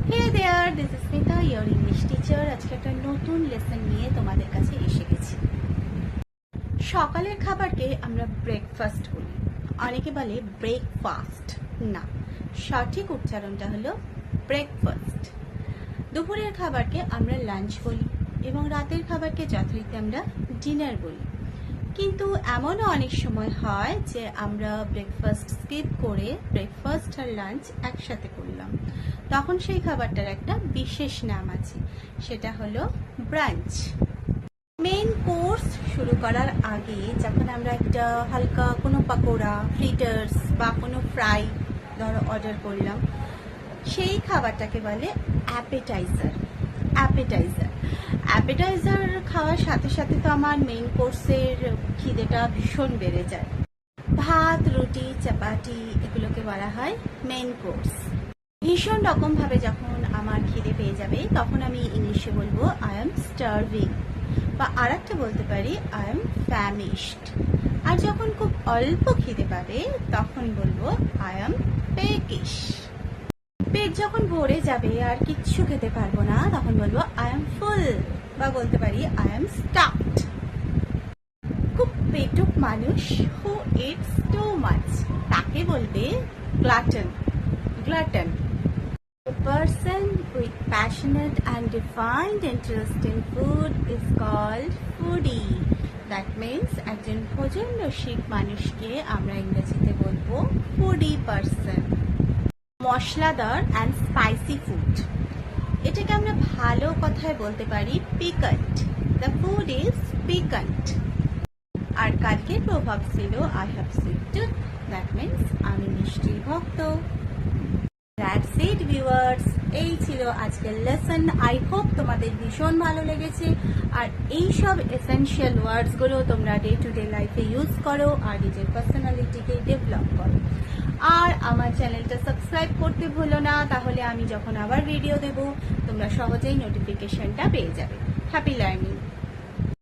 Hey there, this is Smita, your English teacher. আজকে একটা নতুন লেসন নিয়ে তোমাদের কাছে এসে গেছি। সকালের খাবারকে আমরা ব্রেকফাস্ট বলি, অনেকে বলে ব্রেকফাস্ট। না, সঠিক উচ্চারণটা হলো ব্রেকফাস্ট। দুপুরের খাবারকে আমরা লাঞ্চ বলি এবং রাতের খাবারকে যথারীতি আমরা ডিনার বলি। কিন্তু এমনও অনেক সময় হয় যে আমরা ব্রেকফাস্ট স্কিপ করে ব্রেকফাস্ট আর লাঞ্চ একসাথে করলাম, তখন সেই খাবারটার একটা বিশেষ নাম আছে, সেটা হলো ব্রাঞ্চ। মেইন কোর্স শুরু করার আগে যখন আমরা একটা হালকা কোনো পাকোড়া, ফ্রিটার্স বা কোনো ফ্রাই ধরো অর্ডার করলাম, সেই খাবারটাকে বলে অ্যাপেটাইজার। অ্যাপেটাইজার খাওয়ার সাথে সাথে তো আমার মেইন কোর্সের খিদেটা ভীষণ বেড়ে যায়। ভাত, রুটি, চাপাটি এগুলোকে বলা হয় মেইন কোর্স। ভীষণ রকমভাবে যখন আমার খিদে পেয়ে যাবে তখন আমি ইংলিশে বলবো আই এম স্টার্ভিং, বা আর একটা বলতে পারি আই এম ফ্যামিশড। আর যখন খুব অল্প খিদে পাবে তখন বলবো আই এম পেকিশ। পেট যখন ভরে যাবে আর কিচ্ছু খেতে পারবো না তখন বলবো আই এম ফুল, বা বলতে পারি আই এম স্টাফড। খুব পেটুক মানুষ হু ইটস টু মাচ তাকে বলবে গ্লাটন। A person with passionate and defined interest in food is called foodie. That means একজন ভোজন রসিক মানুষকে আমরা ইংরেজিতে বলবো foodie person. মশলাদার অ্যান্ড স্পাইসি ফুড, এটাকে আমরা ভালো কথায় বলতে পারি piquant. The food is piquant. আর কালকের প্রভাব ছিল I have sweet tooth, that means আমি মিষ্টির ভক্ত। দ্যাটস ইট ভিউয়ার্স, এই ছিল আজকের লেসন। আই হোপ তোমাদের ভীষণ ভালো লেগেছে। আর এই সব এসেনশিয়াল ওয়ার্ডসগুলো তোমরা ডে টু ডে লাইফে ইউজ করো আর নিজের পার্সোনালিটিকে ডেভেলপ করো। আর আমার চ্যানেলটা সাবস্ক্রাইব করতে ভুলো না, তাহলে আমি যখন আবার ভিডিও দেব তোমরা সহজেই নোটিফিকেশনটা পেয়ে যাবে। Happy learning.